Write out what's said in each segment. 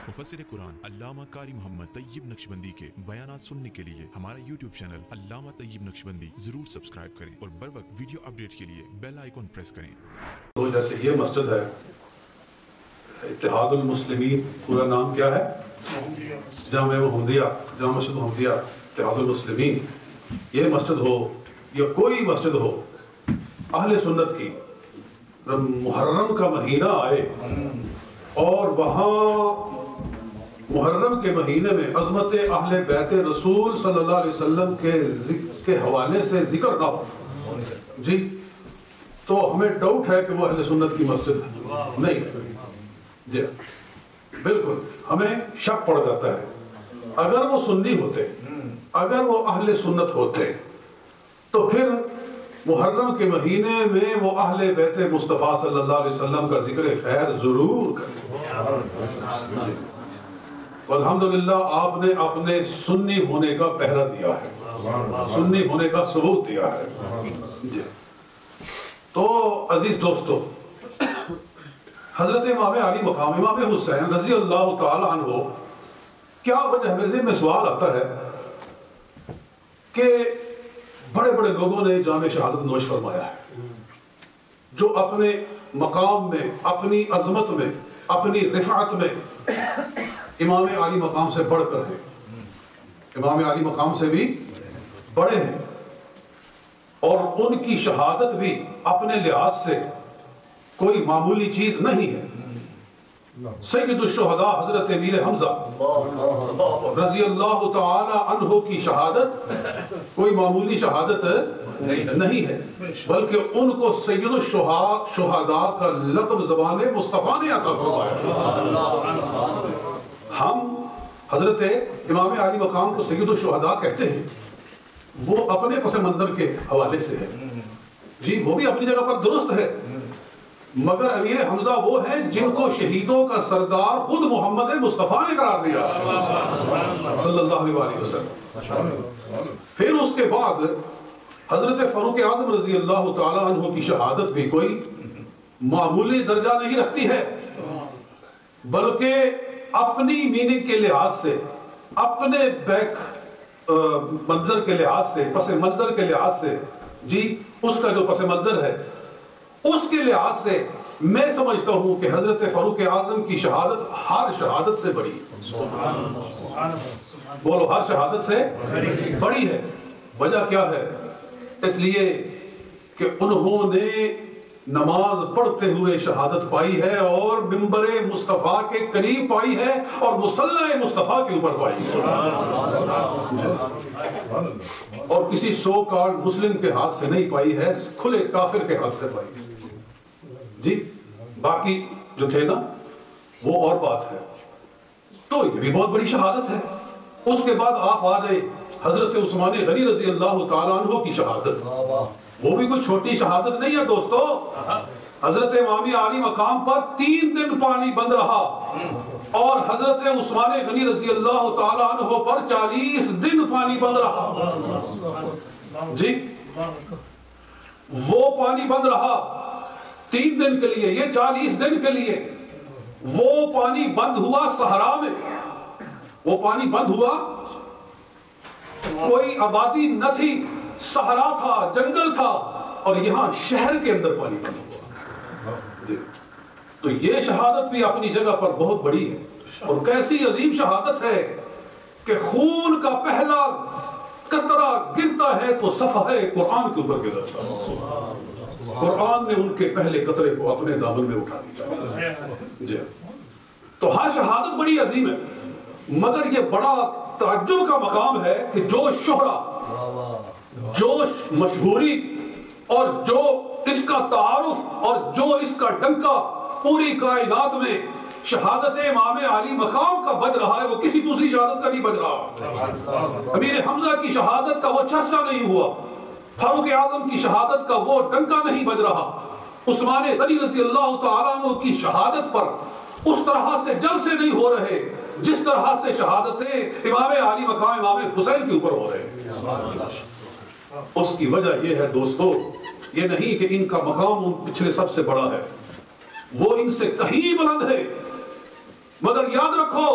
مفسر قرآن علامہ قاری محمد طیب نقشبندی کے بیانات سننے کے لیے ہمارا یوٹیوب چینل علامہ طیب نقشبندی ضرور سبسکرائب کریں اور بر وقت ویڈیو اپڈیٹ کے لیے بیل آئیکن پریس کریں۔ تو جیسے یہ مسجد ہے اتحاد المسلمین، پورا نام کیا ہے؟ جامع محمدیہ، جامع مسجد محمدیہ اتحاد المسلمین۔ یہ مسجد ہو یا کوئی مسجد ہو اہل سنت کی، محرم کا مہینہ آئے اور وہاں محرم کے مہینے میں عظمت اہل بیت رسول صلی اللہ علیہ وسلم کے حوالے سے ذکر نہ ہو جی، تو ہمیں ڈاؤٹ ہے کہ وہ اہل سنت کی مسجد ہے نہیں جی، بالکل ہمیں شک پڑ جاتا ہے۔ اگر وہ سنی ہوتے، اگر وہ اہل سنت ہوتے تو پھر محرم کے مہینے میں وہ اہل بیت مصطفیٰ صلی اللہ علیہ وسلم کا ذکر خیر ضرور کرتے۔ الحمدللہ آپ نے اپنے سنی ہونے کا پہرا دیا ہے، سنی ہونے کا ثبوت دیا ہے جی۔ تو عزیز دوستو، حضرت امام علی مقام امام حسین رضی اللہ تعالی عنہ، کیا وجہ میرے ذہن میں سوال آتا ہے کہ بڑے بڑے لوگوں نے جام شہادت نوش فرمایا ہے، جو اپنے مقام میں، اپنی عظمت میں، اپنی رفعت میں امام علی مقام سے بڑھ کر ہیں، امام علی مقام سے بھی بڑے ہیں، اور ان کی شہادت بھی اپنے لحاظ سے کوئی معمولی چیز نہیں ہے۔ سید الشہداء حضرت امیر حمزہ رضی اللہ تعالی عنہ کی شہادت کوئی معمولی شہادت نہیں ہے، بلکہ ان کو سید الشہداء کا لقب زبان مصطفیٰ نے عطا فرمایا۔ ہم حضرت امام علی مقام کو سید الشہداء کہتے ہیں، وہ اپنے پس منظر کے حوالے سے ہے جی، وہ بھی اپنی جگہ پر درست ہے، مگر امیر حمزہ وہ ہیں جن کو شہیدوں کا سردار خود محمد مصطفیٰ نے قرار دیا صلی اللہ علیہ وسلم۔ پھر اس کے بعد حضرت فاروق اعظم رضی اللہ تعالی عنہ کی شہادت بھی کوئی معمولی درجہ نہیں رکھتی ہے، بلکہ اپنی میننگ کے لحاظ سے، اپنے بیک منظر کے لحاظ سے، پس منظر کے لحاظ سے جی، اس کا جو پس منظر ہے اس کے لحاظ سے میں سمجھتا ہوں کہ حضرت فاروق اعظم کی شہادت ہر شہادت سے بڑی ہے۔ بولو، ہر شہادت سے بڑی ہے۔ وجہ کیا ہے؟ اس لیے کہ انہوں نے نماز پڑھتے ہوئے شہادت پائی ہے اور منبر مصطفیٰ کے قریب پائی ہے اور مصلی مصطفیٰ کے اوپر پائی ہے، اور کسی سو کارڈ مسلم کے ہاتھ سے نہیں پائی ہے، کھلے کافر کے ہاتھ سے پائی ہے جی۔ باقی جو تھے نا وہ اور بات ہے، تو یہ بھی بہت بڑی شہادت ہے۔ اس کے بعد آپ آ جائے حضرت عثمان غنی رضی اللہ تعالیٰ عنہ کی شہادت، وہ بھی کوئی چھوٹی شہادت نہیں ہے دوستو۔ حضرت امام علی مقام پر 3 دن پانی بند رہا، اور حضرت عثمان غنی رضی اللہ تعالیٰ عنہ پر 40 دن پانی بند رہا جی۔ وہ پانی بند رہا 3 دن کے لیے، یہ 40 دن کے لیے۔ وہ پانی بند ہوا صحرا میں، وہ پانی بند ہوا، کوئی آبادی نہ تھی، صحرا تھا، جنگل تھا، اور یہاں شہر کے اندر پانی بند ہوا جی۔ تو یہ شہادت بھی اپنی جگہ پر بہت بڑی ہے، اور کیسی عظیم شہادت ہے کہ خون کا پہلا قطرہ گرتا ہے تو صفحہ قرآن کے اوپر گرتا ہے۔ قرآن نے ان کے پہلے قطرے کو اپنے دامن میں اٹھا دیا جی۔ تو ہر شہادت بڑی عظیم ہے، مگر یہ بڑا تعجب کا مقام ہے کہ جو شہرہ، جو مشہوری، اور جو اس کا تعارف، اور جو اس کا ڈنکا پوری کائنات میں شہادت امام علی مقام کا بج رہا ہے، وہ کسی دوسری شہادت کا نہیں بج رہا۔ امیر حمزہ کی شہادت کا وہ چرچا نہیں ہوا، فاروق اعظم کی شہادت کا وہ ڈنکا نہیں بج رہا، عثمان غنی رضی اللہ تعالیٰ عنہ کی شہادت پر اس طرح سے جلسے نہیں ہو رہے جس طرح سے شہادتیں امام علی مقام امام حسین کے اوپر ہو رہے ہیں۔ اس کی وجہ یہ ہے دوستو، یہ نہیں کہ ان کا مقام ان پچھلے سب سے بڑا ہے، وہ ان سے کہیں بلند ہے، مگر یاد رکھو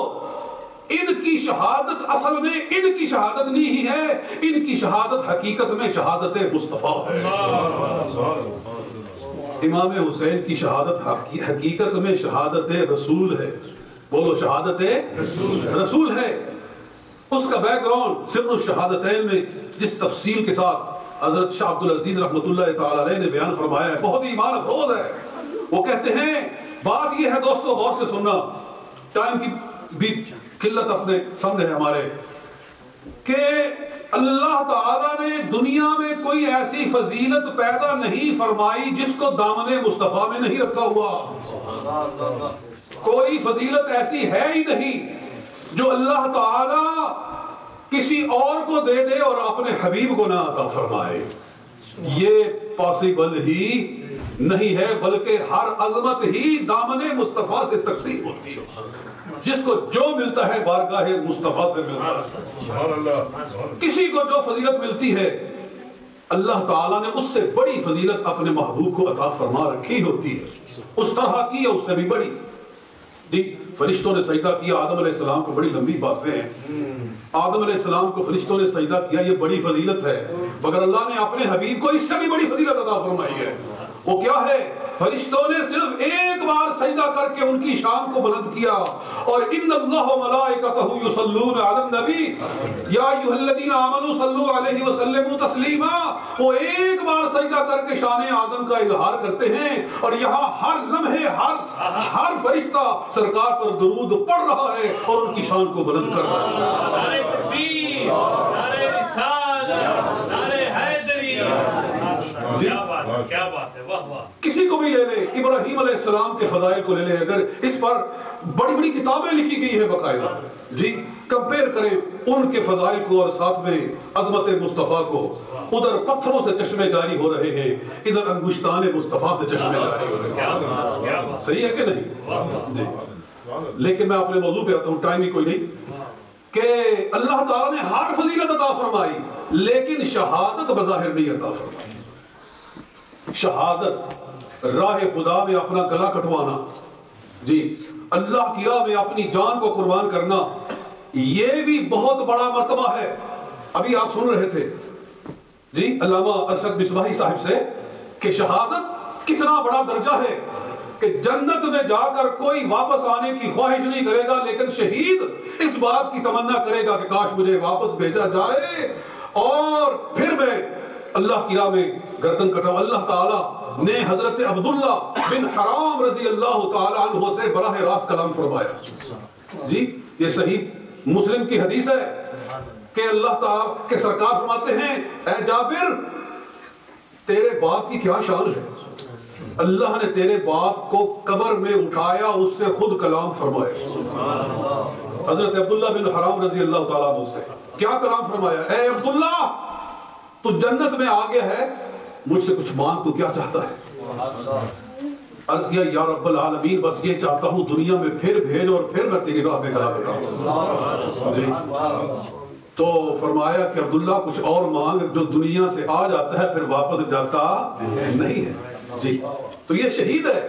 ان کی شہادت اصل میں ان کی شہادت نہیں ہی ہے، ان کی شہادت حقیقت میں شہادت مصطفیٰ ہے۔ امام حسین کی شہادت حقیقت میں شہادت رسول ہے۔ بولو شہادت رسول ہے۔ اس کا بیک گراؤنڈ سر الشہادتین میں جس تفصیل کے ساتھ حضرت شاہ عبدالعزیز رحمۃ اللہ تعالی علیہ نے بیان فرمایا ہے، بہت ہی ایمان افروز ہے۔ وہ کہتے ہیں بات یہ ہے دوستو، غور سے سننا، ٹائم کی بھی قلت اپنے سامنے ہے ہمارے، کہ اللہ تعالیٰ نے دنیا میں کوئی ایسی فضیلت پیدا نہیں فرمائی جس کو دامن مصطفیٰ میں نہیں رکھا ہوا۔ کوئی فضیلت ایسی ہے ہی نہیں جو اللہ تعالیٰ کسی اور کو دے دے اور اپنے حبیب کو نہ عطا فرمائے۔ یہ پاسبل ہی نہیں ہے، بلکہ ہر عظمت ہی دامن مصطفیٰ سے تقسیم ہوتی ہے۔ جس کو جو ملتا ہے بارگاہ مصطفیٰ سے ملتا ہے۔ کسی کو جو فضیلت ملتی ہے اللہ تعالیٰ نے اس سے بڑی فضیلت اپنے محبوب کو عطا فرما رکھی ہوتی ہے، اس طرح کی ہے اس سے بھی بڑی۔ فرشتوں نے سجدہ کیا آدم علیہ السلام کو، بڑی لمبی باتیں ہیں، آدم علیہ السلام کو فرشتوں نے سجدہ کیا، یہ بڑی فضیلت ہے، مگر اللہ نے اپنے حبیب کو اس سے بھی بڑی فضیلت عطا فرمائی ہے۔ وہ کیا ہے؟ فرشتوں نے صرف ایک بار سجدہ کر کے ان کی شان کو بلند کیا، اور ان اللہ و ملائکتہ یصلون علی النبی یا ایھا الذین آمنوا صلوا علیہ وسلموا تسلیما۔ وہ ایک بار سجدہ کر کے شان آدم کا اظہار کرتے ہیں، اور یہاں ہر لمحے ہر فرشتہ سرکار پر درود پڑھ رہا ہے اور ان کی شان کو بلند کر رہا ہے۔ نعرہ تکبیر، نعرہ رسالت، نعرہ حیدری، کیا بات ہے، واہ واہ۔ کسی کو بھی لے لے، ابراہیم علیہ السلام کے فضائل کو لے لے، اگر اس پر بڑی بڑی کتابیں لکھی گئی ہیں باقاعدہ، کمپیئر کریں ان کے فضائل کو اور ساتھ میں عظمت مصطفیٰ کو۔ ادھر پتھروں سے چشمے جاری ہو رہے ہیں، ادھر انگشتان مصطفیٰ سے چشمے جاری ہو رہے ہیں۔ صحیح ہے کہ نہیں؟ جی۔ لیکن میں اپنے موضوع پہ آتا ہوں، ٹائم ہی کوئی نہیں، کہ اللہ تعالیٰ نے ہر فضیلت عطا فرمائی لیکن شہادت بظاہر نہیں عطا فرمائی۔ شہادت، راہ خدا میں اپنا گلا کٹوانا، جی اللہ کی راہ میں اپنی جان کو قربان کرنا، یہ بھی بہت بڑا مرتبہ ہے۔ ابھی آپ سن رہے تھے جی علامہ ارشد مصباحی صاحب سے کہ شہادت کتنا بڑا درجہ ہے، کہ جنت میں جا کر کوئی واپس آنے کی خواہش نہیں کرے گا، لیکن شہید اس بات کی تمنا کرے گا کہ کاش مجھے واپس بھیجا جائے اور پھر میں اللہ کی راہ میں گردن کٹاؤں۔ اللہ تعالیٰ نے حضرت عبداللہ بن حرام رضی اللہ تعالیٰ عنہ سے براہ راست کلام فرمایا۔ جی یہ صحیح مسلم کی حدیث ہے کہ اللہ تعالیٰ کے سرکار فرماتے ہیں، اے جابر تیرے باپ کی کیا شان ہے؟ اللہ نے تیرے باپ کو قبر میں اٹھایا، اس سے خود کلام فرمایا۔ حضرت عبداللہ بن حرام رضی اللہ تعالیٰ عنہ سے کیا کلام فرمایا؟ اے عبداللہ تو جنت میں آ گیا ہے، مجھ سے کچھ مانگ، تو کیا چاہتا ہے؟ عرض کیا یا رب العالمین بس یہ چاہتا ہوں دنیا میں پھر بھیج اور پھر میں تیری راہ میں کھڑا بیٹھا۔ تو فرمایا کہ عبداللہ کچھ اور مانگ، جو دنیا سے آ جاتا ہے پھر واپس جاتا نہیں ہے۔ جی تو یہ شہید ہے۔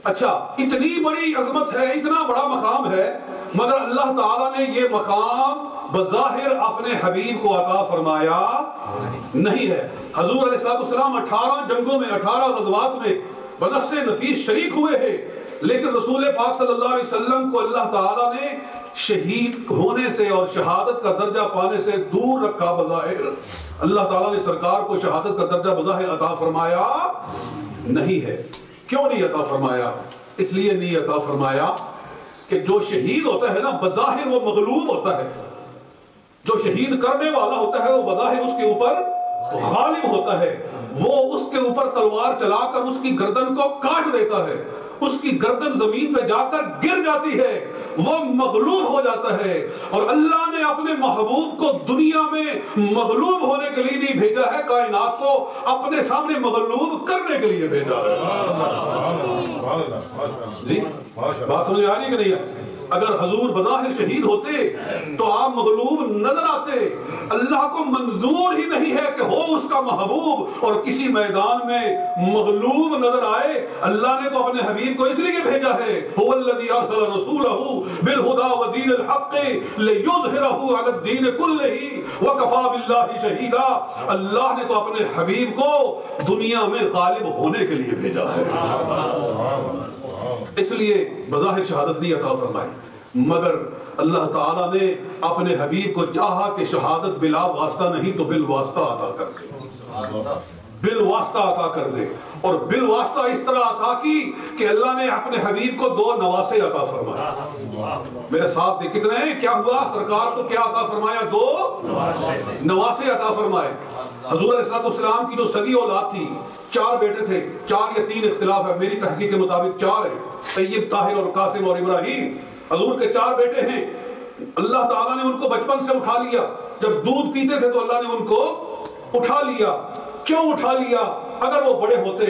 اچھا اتنی بڑی عظمت ہے، اتنا بڑا مقام ہے، مگر اللہ تعالیٰ نے یہ مقام بظاہر اپنے حبیب کو عطا فرمایا نہیں ہے۔ حضور علیہ السلام 18 جنگوں میں 18 غزوات میں بنفس نفیس شریک ہوئے ہیں، لیکن رسول پاک صلی اللہ علیہ وسلم کو اللہ تعالیٰ نے شہید ہونے سے اور شہادت کا درجہ پانے سے دور رکھا بظاہر۔ اللہ تعالیٰ نے سرکار کو شہادت کا درجہ بظاہر عطا فرمایا نہیں ہے۔ کیوں نہیں عطا فرمایا؟ اس لیے نہیں عطا فرمایا کہ جو شہید ہوتا ہے نا بظاہر وہ مغلوب ہوتا ہے، جو شہید کرنے والا ہوتا ہے وہ بظاہر اس کے اوپر غالب ہوتا ہے، وہ اس کے اوپر تلوار چلا کر اس کی گردن کو کاٹ دیتا ہے، اس کی گردن زمین پہ جا کر گر جاتی ہے، وہ مغلوب ہو جاتا ہے۔ اور اللہ نے اپنے محبوب کو دنیا میں مغلوب ہونے کے لیے نہیں بھیجا ہے، کائنات کو اپنے سامنے مغلوب کرنے کے لیے بھیجا ہے۔ جی بات سمجھ آ رہی ہے کہ نہیں ہے؟ اگر حضور بظاہر شہید ہوتے تو آپ مغلوب نظر آتے. اللہ کو منظور ہی نہیں ہے کہ ہو اس کا محبوب اور کسی میدان میں مغلوب نظر آئے. اللہ نے تو اپنے حبیب کو اس لیے بھیجا ہے, هو الذی ارسل رسولہ بالہدی ودین الحق لیظہرہ علی الدین کلہ وکفی باللہ شہیدا. اللہ نے تو اپنے حبیب کو دنیا میں غالب ہونے کے لیے بھیجا ہے. اس لیے بظاہر شہادت نہیں عطا فرمائی, مگر اللہ تعالیٰ نے اپنے حبیب کو چاہا کہ شہادت بلا واسطہ نہیں تو بالواسطہ عطا کر دے, بالواسطہ عطا کر دے. اور بالواسطہ اس طرح عطا کی کہ اللہ نے اپنے حبیب کو 2 نواسے عطا فرمایا. میرے ساتھ دے کتنے ہیں, کیا ہوا, سرکار کو کیا عطا فرمایا, 2 نواسے عطا فرمائے. حضور علیہ السلام کی جو سگی اولاد تھی, 4 بیٹے تھے, 4 یا 3 اختلاف ہے, میری تحقیق کے مطابق 4 ہیں, طیب, طاہر اور قاسم اور ابراہیم. حضور کے 4 بیٹے ہیں. اللہ تعالیٰ نے ان کو بچپن سے اٹھا لیا. جب دودھ پیتے تھے تو اللہ نے ان کو اٹھا لیا. کیوں اٹھا لیا؟ اگر وہ بڑے ہوتے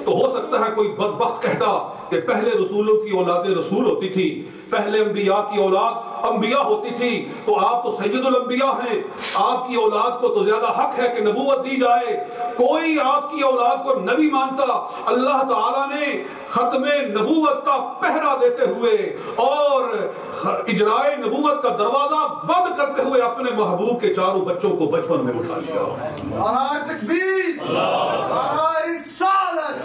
تو ہو سکتا ہے کوئی بدبخت کہتا کہ پہلے رسولوں کی اولاد رسول ہوتی تھی, پہلے انبیاء کی اولاد انبیاء ہوتی تھی, تو آپ تو سید الانبیاء ہیں, آپ کی اولاد کو تو زیادہ حق ہے کہ نبوت دی جائے. کوئی آپ کی اولاد کو نبی مانتا. اللہ تعالیٰ نے ختم نبوت کا پہرا دیتے ہوئے اور اجرائے نبوت کا دروازہ بند کرتے ہوئے اپنے محبوب کے 4 بچوں کو بچپن میں اٹھا لیا. نعرہ تکبیر, نعرہ رسالت,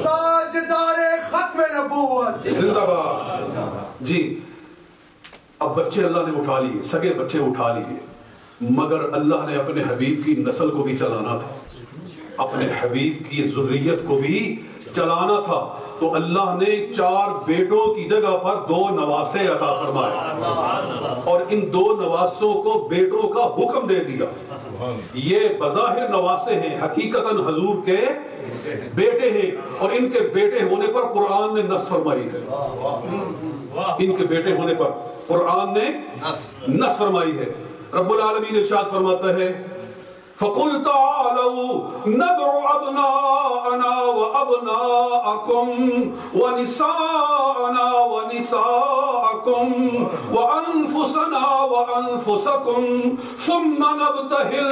تاجدار ختم نبوت زندہ باد. جی, اب بچے اللہ نے اٹھا لیے, سگے بچے اٹھا لیے, مگر اللہ نے اپنے حبیب کی نسل کو بھی چلانا تھا, اپنے حبیب کی ذریت کو بھی چلانا تھا. تو اللہ نے 4 بیٹوں کی جگہ پر 2 نواسے عطا فرمائے اور ان 2 نواسوں کو بیٹوں کا حکم دے دیا. یہ بظاہر نواسے ہیں, حقیقتاً حضور کے بیٹے ہیں, اور ان کے بیٹے ہونے پر قرآن نے نص فرمائی ہے. ان کے بیٹے ہونے پر قرآن نے نص فرمائی ہے. رب العالمین ارشاد فرماتا ہے, فَقُلْ تَعَالَوْا نَدْعُ أَبْنَاءَنَا وَأَبْنَاءَكُمْ وَنِسَاءَنَا وَنِسَاءَكُمْ وَأَنفُسَنَا وَأَنفُسَكُمْ ثُمَّ نَبْتَهِلْ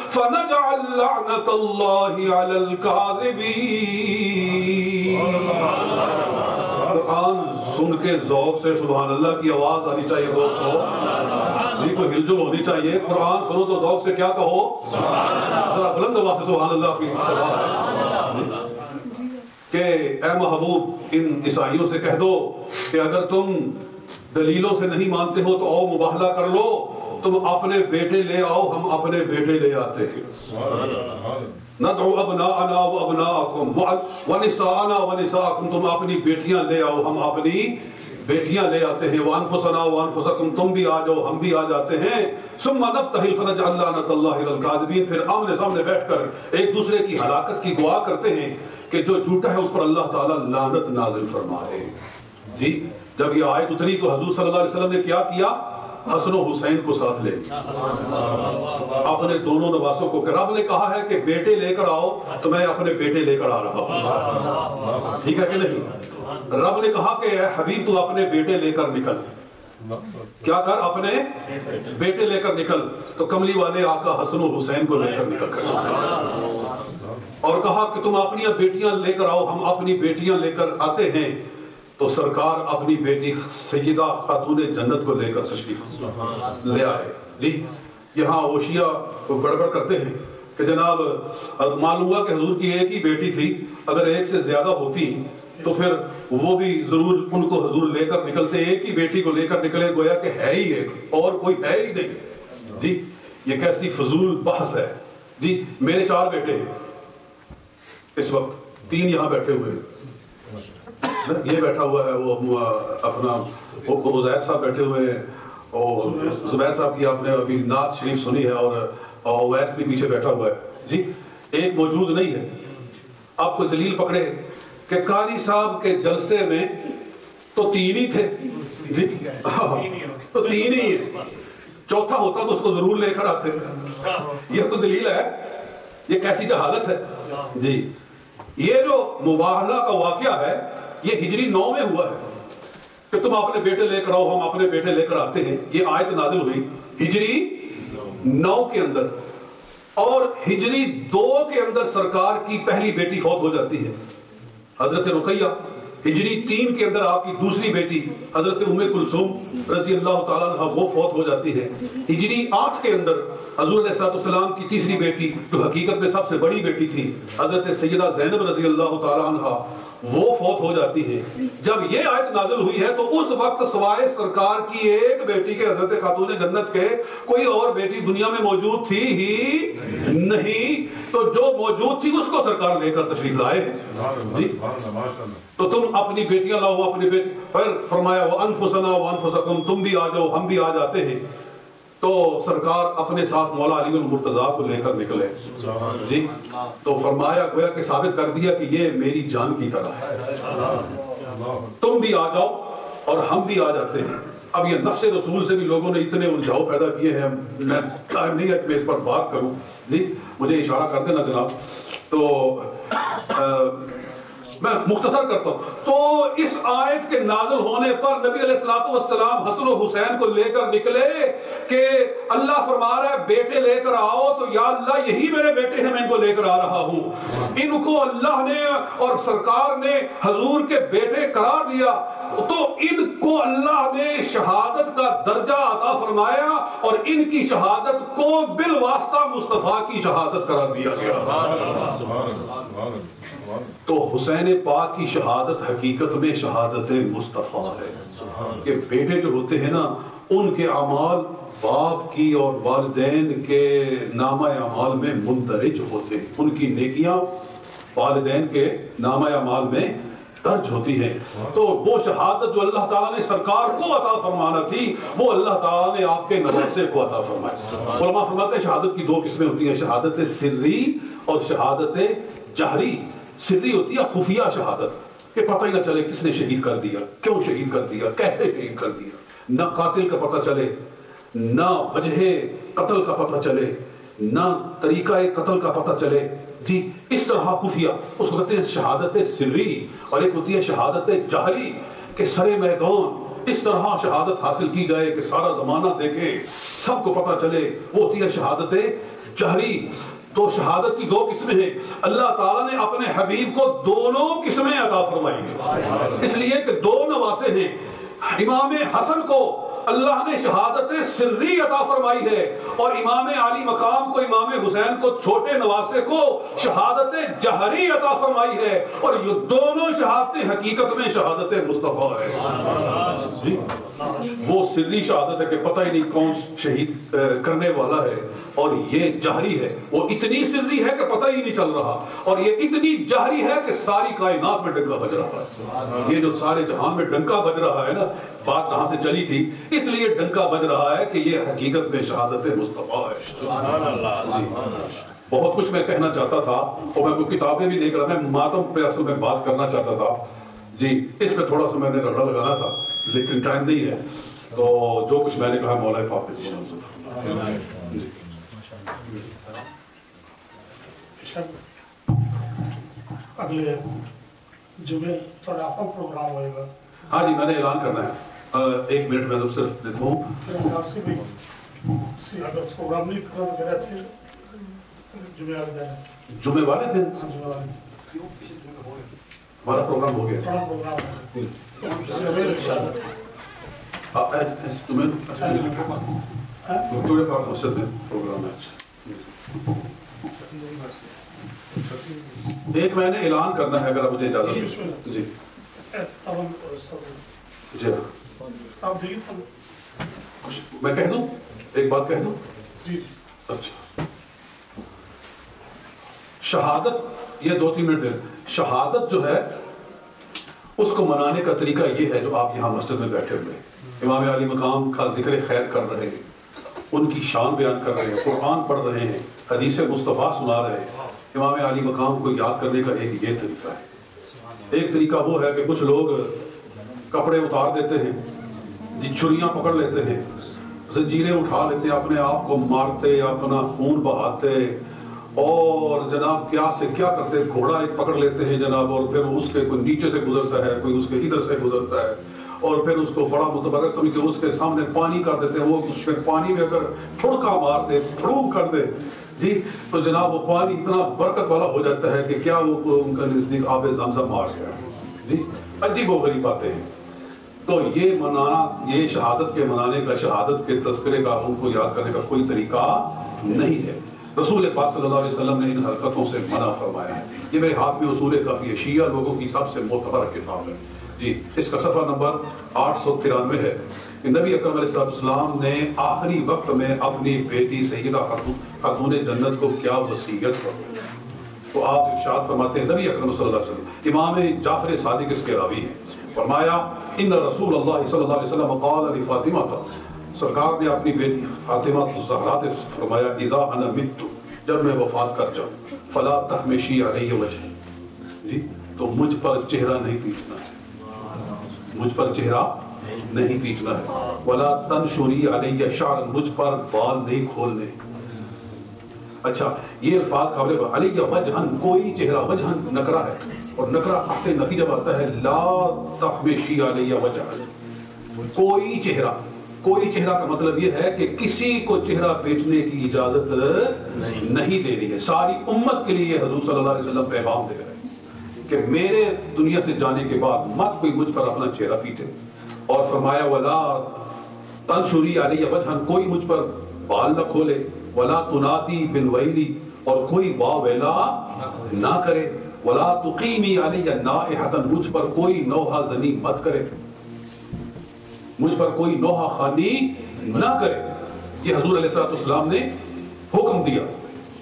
فَنَجْعَلْ لَعْنَةَ اللَّهِ عَلَى الْكَاذِبِينَ. قرآن سن کے ذوق سے سبحان اللہ کی آواز آنی چاہیے دوستو, جی کوئی ہلجل ہونی چاہیے. قرآن سنو تو ذوق سے کیا کہو, ذرا بلند آواز سے سبحان اللہ کی صلاح کہ اے محبوب ان عیسائیوں سے کہہ دو کہ اگر تم دلیلوں سے نہیں مانتے ہو تو آؤ مباہلہ کر لو, تم اپنے بیٹے لے آؤ, ہم اپنے بیٹے لے آتے ہیں. ندعو ابناءنا و ابناءکم ونساءنا ونساءکم, تم اپنی بیٹیاں لے آؤ, ہم اپنی بیٹیاں لے آتے ہیں. وانفسنا وانفسکم, تم بھی آ جاؤ, ہم بھی آ جاتے ہیں. ثم نبتہل فنجعل لعنۃ اللہ علی الکاذبین, پھر آمنے سامنے بیٹھ کر ایک دوسرے کی ہلاکت کی دعا کرتے ہیں کہ جو جھوٹا ہے اس پر اللہ تعالیٰ لعنت نازل فرمائے. جی جب یہ آیت اتری تو حضور صلی اللہ علیہ وسلم نے کیا کیا, حسن و حسین کو ساتھ لے اپنے دونوں نواسوں کو, کہ رب نے کہا ہے کہ بیٹے لے کر آؤ تو میں اپنے بیٹے لے کر آ رہا ہوں. ٹھیک ہے کہ نہیں, رب نے کہا کہ اے حبیب تو اپنے بیٹے لے کر نکل, کیا کر, اپنے بیٹے لے کر نکل. تو کملی والے آقا حسن و حسین کو لے کر نکل کر, اور کہا کہ تم اپنی بیٹیاں لے کر آؤ, ہم اپنی بیٹیاں لے کر آتے ہیں. تو سرکار اپنی بیٹی سیدہ خاتون جنت کو لے کر تشریف لے آئے. جی یہاں اوشیہ گڑبڑ کرتے ہیں کہ جناب معلوم ہوا کہ حضور کی ایک ہی بیٹی تھی, اگر ایک سے زیادہ ہوتی تو پھر وہ بھی ضرور ان کو حضور لے کر نکلتے, ایک ہی بیٹی کو لے کر نکلے, گویا کہ ہے ہی ایک اور کوئی ہے ہی نہیں. جی یہ کیسی فضول بحث ہے. جی میرے 4 بیٹے ہیں اس وقت, 3 یہاں بیٹھے ہوئے ہیں, یہ بیٹھا ہوا ہے وہ اپنا عزیر صاحب بیٹھے ہوئے ہیں, اور زبیر صاحب کی آپ نے ابھی نعت شریف سنی ہے, اور اویس بھی پیچھے بیٹھا ہوا ہے. جی ایک موجود نہیں ہے. آپ کوئی دلیل پکڑے کہ قاری صاحب کے جلسے میں تو 3 ہی تھے, جی تو 3 ہی ہے, چوتھا ہوتا تو اس کو ضرور لے کر آتے. یہ کوئی دلیل ہے؟ یہ کیسی جہالت ہے. جی یہ جو مباہلہ کا واقعہ ہے یہ ہجری 9 میں ہوا ہے. کہ تم اپنے بیٹے لے کر آؤ، ہم اپنے بیٹے لے کر آتے ہیں، یہ آیت نازل ہوئی ہجری 9 کے اندر، اور ہجری 2 کے اندر سرکار کی پہلی بیٹی فوت ہو جاتی ہے حضرت رقیہ، ہجری 3 کے اندر آپ کی دوسری بیٹی حضرت ام کلثوم رضی اللہ تعالیٰ عنہ وہ فوت ہو جاتی ہے، ہجری 8 کے اندر حضور علیہ السلام کی تیسری بیٹی جو حقیقت میں سب سے بڑی بیٹی تھی حضرت سیدہ زینب رضی اللہ تعالیٰ عنہ وہ فوت ہو جاتی ہے۔ جب یہ آیت نازل ہوئی ہے تو اس وقت سوائے سرکار کی ایک بیٹی کے حضرت خاتون جنت کے کوئی اور بیٹی دنیا میں موجود تھی ہی نہیں، تو جو موجود تھی اس کو سرکار لے کر تشریف لائے ہیں۔ تو تم اپنی بیٹیاں لاؤ، اپنی بیٹی، پھر فرمایا وَأَنفُسَنَا وَأَنفُسَكُمْ، تم بھی آ جاؤ ہم بھی آ جاتے ہیں۔ تو سرکار اپنے ساتھ مولا علی المرتضیٰ کو لے کر نکلے جی، تو فرمایا گویا کہ ثابت کر دیا کہ یہ میری جان کی طرح ہے، تم بھی آ جاؤ اور ہم بھی آ جاتے ہیں۔ اب یہ نفس رسول سے بھی لوگوں نے اتنے الجھاؤ پیدا کیے ہیں، میں ٹائم نہیں ہے کہ میں اس پر بات کروں جی، مجھے اشارہ کر دینا جناب۔ تو میں مختصر کرتا ہوں، تو اس آیت کے نازل ہونے پر نبی علیہ السلام حسن و حسین کو لے کر نکلے کہ اللہ فرما رہا ہے بیٹے لے کر آؤ، تو یا اللہ یہی میرے بیٹے ہیں، میں ان کو لے کر آ رہا ہوں۔ ان کو اللہ نے اور سرکار نے حضور کے بیٹے قرار دیا، تو ان کو اللہ نے شہادت کا درجہ عطا فرمایا اور ان کی شہادت کو بالواسطہ مصطفیٰ کی شہادت قرار دیا گیا۔ تو حسین پاک کی شہادت حقیقت میں شہادت مصطفیٰ ہے کہ بیٹے جو ہوتے ہیں نا ان کے اعمال باپ کی اور والدین کے نامہ اعمال میں مندرج ہوتے ہیں، ان کی نیکیاں والدین کے نامہ اعمال میں درج ہوتی ہے۔ تو وہ شہادت جو اللہ تعالیٰ نے سرکار کو عطا فرمانا تھی وہ اللہ تعالیٰ نے آپ کے نواسے کو عطا فرمائی۔ علماء فرماتے ہیں شہادت کی 2 قسمیں ہوتی ہیں، شہادت سری اور شہادت جہری۔ سری ہوتی ہے خفیہ شہادت کہ پتہ ہی نہ چلے کس نے شہید کر دیا، کیوں شہید کر دیا، کیسے شہید کر دیا، نہ قاتل کا پتہ چلے، نہ وجہ قتل کا پتہ چلے، نہ طریقہ قتل کا پتہ چلے جی، اس طرح خفیہ، اس کو کہتے ہیں شہادت سری۔ اور ایک ہوتی ہے شہادت جہری کہ سرے میدان اس طرح شہادت حاصل کی جائے کہ سارا زمانہ دیکھے، سب کو پتہ چلے، وہ ہوتی ہے شہادت جہری۔ تو شہادت کی 2 قسمیں ہیں، اللہ تعالیٰ نے اپنے حبیب کو دونوں قسمیں عطا فرمائی ہیں، اس لیے کہ 2 نواسے ہیں۔ امام حسن کو اللہ نے شہادت سری عطا فرمائی ہے اور امام علی مقام کو، امام حسین کو، چھوٹے نواسے کو شہادت جہری عطا فرمائی ہے، اور یہ دونوں شہادتیں حقیقت میں شہادت مصطفیٰ ہے۔ وہ سری شہادت ہے کہ پتہ ہی نہیں کون شہید کرنے والا ہے، اور یہ جہری ہے، وہ اتنی سری ہے کہ پتہ ہی نہیں چل رہا، اور یہ اتنی جہری ہے کہ ساری کائنات میں ڈنکا بج رہا ہے۔ یہ جو سارے جہان میں ڈنکا بج رہا ہے نا، بات جہاں سے چلی تھی اس لیے ڈنکا بج رہا ہے کہ یہ حقیقت میں شہادت مصطفیٰ ہے۔ بہت کچھ میں کہنا چاہتا تھا اور میں کوئی کتابیں بھی لے کر، میں ماتم پہ اصل میں بات کرنا چاہتا تھا جی، اس پہ تھوڑا سا میں نے رگڑا لگانا تھا لیکن ٹائم نہیں ہے، تو جو کچھ میں نے کہا مولا پاک جی۔ اگلے جمعے تھوڑا اپنا پروگرام ہوئے گا۔ ہاں جی، میں نے اعلان کرنا ہے، 1 منٹ میں صرف دیتا ہوں۔ اگر پروگرام نہیں کرا تو میرا پھر جمعے والے دن، جمعے والے دن جمعے والے دن ہمارا پروگرام ہو گیا۔ تھوڑا پروگرام جمعے پاک مسجد میں پروگرام ہے۔ ایک میں نے اعلان کرنا ہے اگر آپ مجھے اجازت جی جی میں کہہ دوں، ایک بات کہہ دوں جی۔ اچھا، شہادت یہ 2-3 منٹ میں، شہادت جو ہے اس کو منانے کا طریقہ یہ ہے جو آپ یہاں مسجد میں بیٹھے ہوئے امام علی مقام کا ذکر خیر کر رہے ہیں، ان کی شان بیان کر رہے ہیں، قرآن پڑھ رہے ہیں، حدیث مصطفیٰ سنا رہے ہیں۔ امام علی مقام کو یاد کرنے کا ایک یہ طریقہ ہے۔ ایک طریقہ وہ ہے کہ کچھ لوگ کپڑے اتار دیتے ہیں جی، چھریاں پکڑ لیتے ہیں، زنجیریں اٹھا لیتے ہیں، اپنے آپ کو مارتے، اپنا خون بہاتے، اور جناب کیا سے کیا کرتے، گھوڑا ایک پکڑ لیتے ہیں جناب، اور پھر اس کے کوئی نیچے سے گزرتا ہے، کوئی اس کے ادھر سے گزرتا ہے، اور پھر اس کو بڑا متبرک سمجھ کے اس کے سامنے پانی کر دیتے ہیں. وہ پھر پانی میں اگر تھڑکا مار دے, تھڑوم کر دے جی, تو جناب وہ پانی اتنا برکت والا ہو جاتا ہے کہ کیا وہ ان کا نزدیک آب زمزم مار گیا جی. عجیب و غریب باتیں ہیں. تو یہ منانا, یہ شہادت کے منانے کا, شہادت کے تذکرے کا, ان کو یاد کرنے کا کوئی طریقہ نہیں ہے. رسول پاک صلی اللہ علیہ وسلم نے ان حرکتوں سے منع فرمایا ہے. یہ میرے ہاتھ میں اصول کافی ہے, شیعہ لوگوں کی سب سے معتبر کتاب ہے جی. اس کا صفحہ نمبر 893 ہے. نبی اکرم علیہ السلام نے آخری وقت میں اپنی بیٹی سیدہ خاتون جنت کو کیا وصیت فرمائی, تو آپ ارشاد فرماتے ہیں نبی اکرم صلی اللہ علیہ وسلم, امام جعفر صادق اس کے راوی ہیں, فرمایا ان رسول اللہ صلی اللہ علیہ وسلم قال لفاطمہ, سرکار نے اپنی بیٹی فاطمہ الزہرا سے فرمایا اذا انا مت, جب میں وفات کر جاؤں, فلا تخمشی علی وجہی جی, تو مجھ پر چہرہ نہیں پیچنا ہے, مجھ پر چہرہ نہیں پیچنا ہے. ولا تنشری علی شعرا, مجھ پر بال نہیں کھولنے. اچھا یہ الفاظ قابل علی وجہن, کوئی چہرہ, وجہن نکرہ ہے, اور نکرہ تحت نفی جب آتا ہے لا تخمشی علی وجہن, کوئی چہرہ. کوئی چہرہ کا مطلب یہ ہے کہ کسی کو چہرہ بیچنے کی اجازت نہیں دینی ہے. ساری امت کے لیے حضور صلی اللہ علیہ وسلم پیغام دے رہے ہیں کہ میرے دنیا سے جانے کے بعد مت کوئی مجھ پر اپنا چہرہ پیٹے. اور فرمایا ولا تنشری علی وجہن, کوئی مجھ پر بال نہ کھولے. ولا تنادی بالویلی, اور کوئی واویلا نہ کرے. ولا تقیمی علی نائحۃ, مجھ پر کوئی نوحہ زنی مت کرے, مجھ پر کوئی نوحہ خوانی نہ کرے. یہ حضور علیہ السلام نے حکم دیا.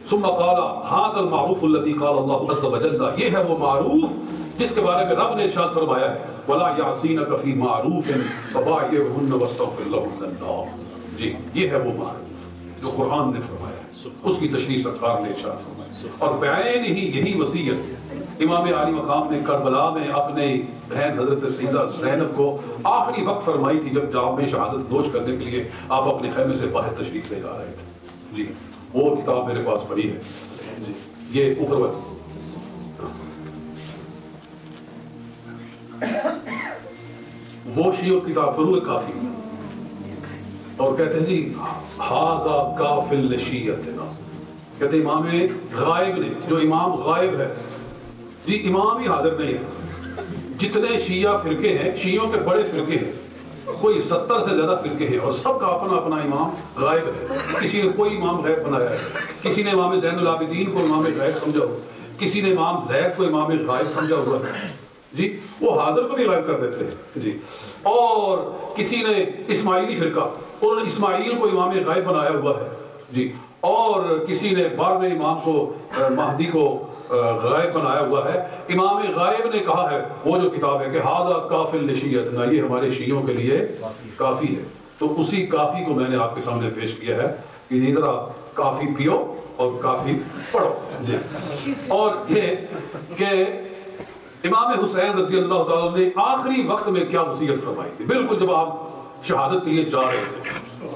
ثم قال هذا المعروف الذي قال الله عز وجل, یہ ہے وہ معروف جس کے بارے میں رب نے ارشاد فرمایا ہے ولا يعصينك في معروف فبايعهن واستغفر لهن الله جی. یہ ہے وہ معروف جو قرآن نے فرمایا ہے, اس کی تشریح سرکار نے ارشاد فرمایا. اور بعین ہی یہی وصیت امام عالی مقام نے کربلا میں اپنے بہن حضرت سیدہ زینب کو آخری وقت فرمائی تھی جب جام میں شہادت نوش کرنے کے لیے آپ اپنے خیمے سے باہر تشریف لے جا رہے تھے جی. وہ کتاب میرے پاس پڑی ہے جی. یہ اوپر والی وہ شیعہ کتاب فروع کافی, اور کہتے ہیں جی ھذا کافی لشیعتنا, کہتے ہیں امام غائب نے, جو امام غائب ہے جی, امام ہی حاضر نہیں ہے. جتنے شیعہ فرقے ہیں, شیعوں کے بڑے فرقے ہیں, کوئی 70 سے زیادہ فرقے ہیں, اور سب کا اپنا اپنا امام غائب ہے. کسی نے کوئی امام غائب بنایا ہے, کسی نے امام زین العابدین کو امام غائب سمجھا ہو, کسی نے امام زید کو امام غائب سمجھا ہوا ہے جی. وہ حاضر کو بھی غائب کر دیتے ہیں جی. اور کسی نے اسماعیلی فرقہ, انہوں نے اسماعیل کو امام غائب بنایا ہوا ہے جی. اور کسی نے 12ویں امام کو, مہدی کو غائب بنایا ہوا ہے. امام غائب نے کہا ہے, وہ جو کتاب ہے کہ ھذا کافی لشیعتنا, یہ ہمارے شیعوں کے لیے کافی ہے. تو اسی کافی کو میں نے آپ کے سامنے پیش کیا ہے کہ ذرا کافی پیو اور کافی پڑھو جی. اور یہ کہ امام حسین رضی اللہ تعالیٰ نے آخری وقت میں کیا وصیت فرمائی تھی, بالکل جب آپ شہادت کے لیے جا رہے تھے,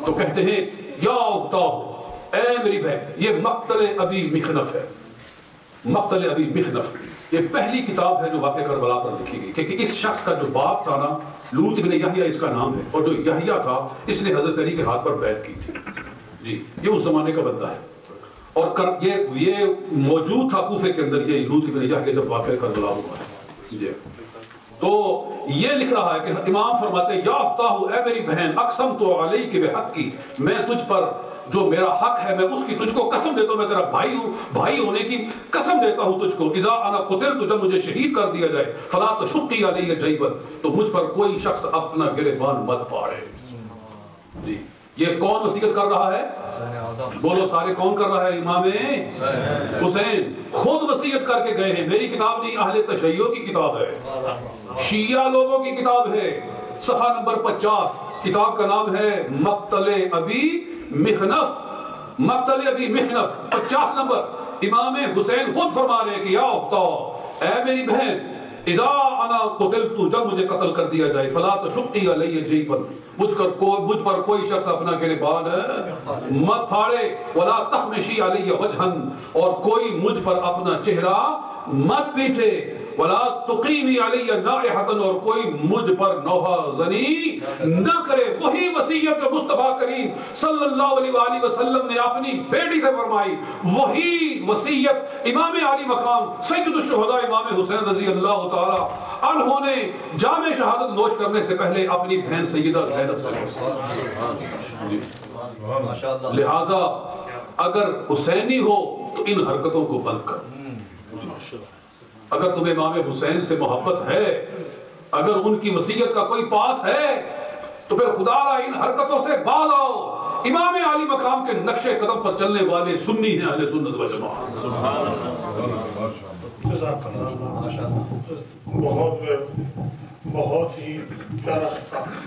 تو کہتے ہیں یا اختاہ, اے میری بہن. یہ مقتل ابی مخنف ہے, مقتل ابی مخنف. یہ پہلی کتاب ہے جو واقع کربلا پر لکھی گئی, کیونکہ اس شخص کا جو باپ تھا نا, لوط ابن یحییٰ اس کا نام ہے, اور جو یحییٰ تھا اس نے حضرت علی کے ہاتھ پر بیعت کی تھی جی. یہ اس زمانے کا بندہ ہے, اور یہ موجود تھا کوفے کے اندر, یہ لوط ابن یحییٰ جب واقع کربلا ہوا ہے جی. تو یہ لکھ رہا ہے کہ امام فرماتے ہیں یا اختاہ, اے میری بہن, اقسمت علیک بحقی, میں تجھ پر جو میرا حق ہے میں اس کی تجھ کو قسم دیتا ہوں, میں تیرا بھائی ہوں, بھائی ہونے کی قسم دیتا ہوں تجھ کو. اذا انا قتلت, جب مجھے شہید کر دیا جائے, فلا تشقی علی جیبا, تو مجھ پر کوئی شخص اپنا گریبان مت پاڑے جی. یہ کون وصیت کر رہا ہے؟ بولو سارے, کون کر رہا ہے؟ امام حسین خود وصیت کر کے گئے ہیں. میری کتاب نہیں, اہل تشیع کی کتاب ہے, شیعہ لوگوں کی کتاب ہے. صفحہ نمبر 50, کتاب کا نام ہے مقتل ابی مخنف, مقتل ابی مخنف 50 نمبر. امام حسین خود فرما رہے ہیں کہ یا اختہ, اے میری بہن, اذا انا قتلت, جب مجھے قتل کر دیا جائے, فلا تشقی علی جیبا, مجھ پر کوئی شخص اپنا گریبان مت پھاڑے. ولا تخمشی علی وجہن, اور کوئی مجھ پر اپنا چہرہ مت پیٹے. ولا تقیمی علی نائحۃ، اور کوئی مجھ پر نوحہ زنی نہ کرے. وہی وصیت جو مصطفیٰ کریم صلی اللہ علیہ وآلہ وسلم نے اپنی بیٹی سے فرمائی، وہی وصیت امام علی مقام سید الشہداء امام حسین رضی اللہ تعالی عنہ نے جام شہادت نوش کرنے سے پہلے اپنی بہن سیدہ زینب سے. لہذا اگر حسینی ہو تو ان حرکتوں کو بند کر. اگر تمہیں امام حسین سے محبت ہے، اگر ان کی وصیت کا کوئی پاس ہے، تو پھر خدا را ان حرکتوں سے باز آؤ. امام علی مقام کے نقش قدم پر چلنے والے سنی ہیں اہل سنت و جماعت. جزاک اللہ. بہت ہی پیارا خطاب.